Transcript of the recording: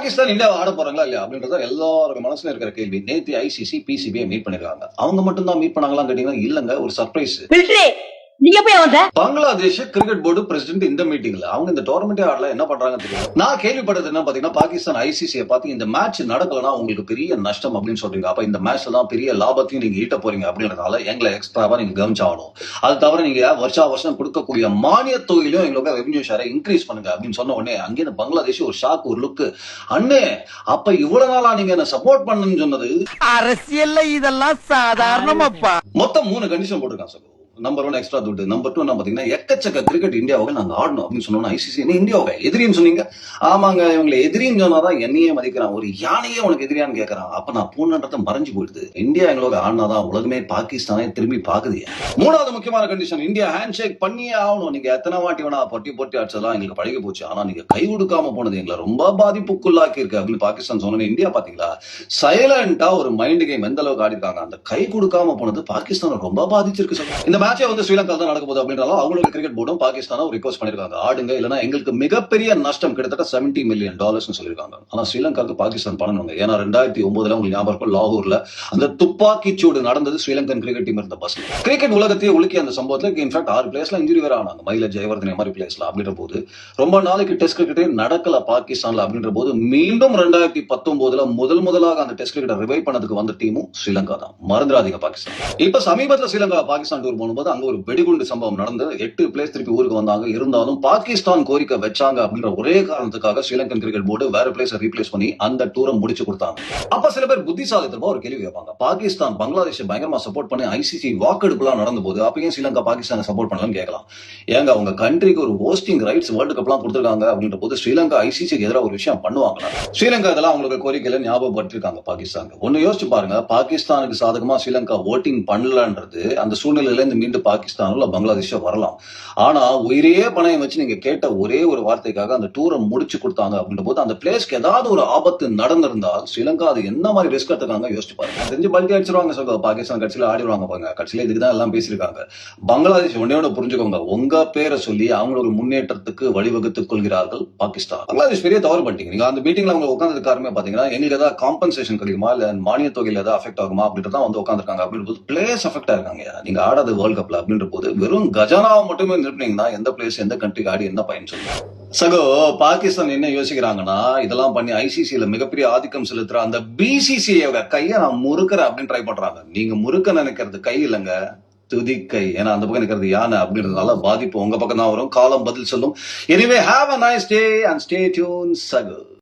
பாகிஸ்தான் இந்தியாவை ஆட போறாங்களா இல்லையா அப்படின்றத எல்லாருக்கும் மனசுல இருக்கிற கேள்வி. நேத்து ஐசிசி பிசிபியை மீட் பண்ணிருக்காங்க. அவங்க மட்டும் தான் மீட் பண்ணாங்களான்னு கேட்டீங்கன்னா இல்லங்க, ஒரு சர்ப்ரைஸ். நீங்க போய் வந்த பங்களாதேஷ் கிரிக்கெட் போர்டு பிரசிடென்ட் இந்த மீட்டிங்ல அவங்க இந்த டோர்னமெண்ட் ஆடல என்ன பண்றாங்க தெரியும். நான் கேள்விப்பட்டது என்ன பாத்தீங்கன்னா, பாகிஸ்தான் ஐசிசியை பார்த்து இந்த மேட்ச் நடக்கலன்னா உங்களுக்கு பெரிய நஷ்டம் அப்படின்னு சொல்றீங்க. அப்ப இந்த மேட்ச்ல தான் பெரிய லாபத்தையும் நீங்க ஈட்ட போறீங்க அப்படின்றதால எங்களை எக்ஸ்ட்ராவா நீங்க கவனிச்சாகணும். அது தவிர நீங்க வருஷம் கொடுக்கக்கூடிய மானிய தொகையிலும் எங்களுக்கு ரெவன்யூ ஷேரை இன்க்ரீஸ் பண்ணுங்க அப்படின்னு சொன்ன உடனே அங்கே பங்களாதேஷ் ஒரு ஷாக், ஒரு லுக். அண்ணே, அப்ப இவ்வளவு நாளா நீங்க என்ன சப்போர்ட் பண்ணுன்னு சொன்னது அரசியல்ல இதெல்லாம் சாதாரணமாப்பா. மொத்தம் 3 கண்டிஷன் போட்டிருக்காங்க சார். நம்பர் 1 எக்ஸ்ட்ரா துட்டு, நம்பர் 2 பாத்தீங்கன்னா எக்கச்சக்க கிரிக்கெட் இந்தியாவுக்கு நாங்க ஆடணும் அப்படின்னு சொன்னோம். ஐசிசி என்ன இந்தியாவை எதிரின்னு சொன்னீங்க? ஆமாங்க, இவங்களை எதிரின்னு சொன்னாதான் என்னையே மதிக்கிறான். ஒரு யானையே உனக்கு எதிரியான்னு கேட்கறான். அப்ப நான் பூனன்றதை மறைஞ்சு போயிடுது. இந்தியா எங்களுக்கு ஆடினாதான் உலகமே பாகிஸ்தானே திரும்பி பாக்குது. 3வது முக்கியமான கண்டிஷன், இந்தியா ஹேண்ட் ஷேக் பண்ணியே ஆகணும். நீங்க எத்தனை வாட்டி வேணா பொட்டி அடிச்சதெல்லாம் எங்களுக்கு பழகி போச்சு. ஆனா நீங்க கை கொடுக்காம போனது எங்களை ரொம்ப பாதிப்புக்குள்ளாக்கி இருக்கு அப்படின்னு பாகிஸ்தான் சொன்ன இந்தியா பாத்தீங்களா சைலண்டா ஒரு மைண்ட் கேம் எந்த அளவுக்கு ஆடி இருக்காங்க. அந்த கை கொடுக்காம போனது பாகிஸ்தான் ரொம்ப பாதிச்சிருக்கு. இந்த மேட்சே வந்து ஸ்ரீலங்கா தான் நடக்க போகுது அப்படின்றாலும் அவங்களோட கிரிக்கெட் போர்டும் பாகிஸ்தானும் ரிக்வெஸ்ட் பண்ணிருக்காங்க, ஆடுங்க இல்லனா எங்களுக்கு மிகப்பெரிய நஷ்டம் கிட்டத்தட்ட $70 மில்லியன் சொல்லிருக்காங்க. ஆனா ஸ்ரீலங்காக்கு பாகிஸ்தான் பண்ணணுங்க. ஏன்னா 2009 உங்களுக்கு ஞாபகம் இருக்கும், லாகூர்ல அந்த துப்பாக்கி சூடு நடந்தது. ஸ்ரீலங்கன் கிரிக்கெட் டீம் இருந்த பஸ் கிரிக்கெட் உலகத்தையே உலுக்கிய அந்த சம்பவத்துல இன்ஃபேக்ட் 6 பிளேயர்ஸ்ல இன்ஜுரி வேற ஆனாங்க. மயில ஜெயவர்தனை மாதிரி பிளேயர்ஸ்ல அப்படின்ற போது ரொம்ப நாளைக்கு டெஸ்ட் கிரிக்கெட்டே நடக்கல பாகிஸ்தான்ல அப்படின்ற போது மீண்டும் 2019 முதலாக அந்த டெஸ்ட் கிரிக்கெட் ரிவைவ் பண்ணதுக்கு வந்த டீமும் ஸ்ரீலங்கா தான். மறந்துடாதீங்க பாகிஸ்தான். இப்ப சமீபத்துல ஸ்ரீலங்கா பாகிஸ்தான் டூர் போகும்போது அங்க ஒரு வெடிகுண்டு சம்பவம் நடந்தது. 8 பிளேயர்ஸ் திருப்பி ஊருக்கு வந்தாங்க. இருந்தாலும் பாகிஸ்தான் கோரிக்கை வச்சாங்க அப்படின்ற ஒரே காரணத்துக்காக ஸ்ரீலங்கன் கிரிக்கெட் போர்டு வேற பிளேயர்ஸை ரீப்ளேஸ் பண்ணி அந்த டூரை முடிச்சு கொடுத்தாங்க. அப்ப சில பேர் புத்திசாலித்தனமா ஒரு கேள்வி கேட்பாங்க, பாகிஸ்தான் பங்களாதேஷ் பயங்கரமா சப்போர்ட் பண்ணி ஐசிசி வாக்கெடுப்புலாம் நடந்த போது அப்ப ஏன் ஸ்ரீலங்கா பாகிஸ்தானை சப்போர்ட் பண்ணலாம்னு கேட்கலாம். ஏங்க, அவங்க கண்ட்ரிக்கு ஒரு ஹோஸ்டிங் ரைட்ஸ் வேர்ல்டு கப்லாம் கொடுத்திருக்காங்க அப்படின்ற போது ஸ்ரீலங்கா ஐசிசிக்கு எதிராக ஒரு விஷயம் பண்ணுவாங்க. ஸ்ரீலங்கா இதெல்லாம் அவங்களுக்கு கோரிக்கையில ஞாபகப்படுத்திருக்காங்க பாகிஸ்தான். ஒன்னு யோசிச்சு பாருங்க, பாகிஸ்தானுக்கு சாதகமா ஸ்ரீலங்கா ஓட்டிங் பண்ணலன்றது அந்த சூழ்நிலையில இருந்து மீண்டும் பாகிஸ்தான்ல பங்களாதேஷ் வரலாம். ஆனா உயிரையே பணம் வச்சு நீங்க கேட்ட ஒரே ஒரு வார்த்தைக்காக அந்த டூரை முடிச்சு கொடுத்தாங்க அப்படின்ற போது அந்த பிளேஸ்க்கு ஏதாவது ஒரு ஆபத்து நடந்திருந்தால் ஸ்ரீலங்கா அது என்ன மாதிரி ரிஸ்க் எடுத்துக்காங்க யோசிச்சு பாருங்க. தெரிஞ்சு பல்டி அடிச்சிருவாங்க சார். பாகிஸ்தான் கட்சியில ஆடிடுவாங்க பாருங்க. கட்சியில இதுக்குதான் எல்லாம் பேசியிருக்காங்க. பங்களாதேஷ் ஒன்னே புரிஞ்சுக்கோங்க, உங்க பேரை சொல்லி அவங்களோட முன்னேற்றத்துக்கு வழிவகுத்துக் கொள்கிறார்கள் பாகிஸ்தான். பங்களாதேஷ் பெரிய தவறு பண்ணிட்டீங்க. நீங்க அந்த மீட்டிங்ல அவங்க உட்கார்ந்து காரணமே பாத்தீங்கன்னா எங்களுக்கு ஏதாவது காம்பன்சேஷன் கிடைக்குமா இல்ல மானிய தொகையில் ஏதாவது அஃபெக்ட் ஆகுமா அப்படின்றதான் வந்து உட்காந்துருக்காங்க. அப்படின்ற போது பிளேயர்ஸ் அஃபெக்ட் ஆயிருக்காங்க. நீங்க ஆடாத வேர்ல்ட் கப்ல அப்படின்ற போது வெறும் கஜானாவை மட்டுமே நிறுத்தினீங்கன்னா எந்த பிளேஸ் எந்த கண்ட்ரிக்கு ஆடி என்ன பயன் சொல்லுங்க. சகோ, பாகிஸ்தான் என்ன யோசிக்கிறாங்கன்னா இதெல்லாம் பண்ணி ஐசிசியில மிகப்பெரிய ஆதிக்கம் செலுத்துற அந்த பிசிசிஐ கையை நான் முறுக்கிறேன் அப்படின்னு ட்ரை பண்றாங்க. நீங்க முறுக்க நினைக்கிறது கை இல்லைங்க, துதிக்கை. ஏன்னா அந்த பக்கம் நினைக்கிறது யானை அப்படின்றதுனால பாதிப்பு உங்க பக்கம் தான் வரும். காலம் பதில் சொல்லும். Anyway, have a nice day and stay tuned, சகோ.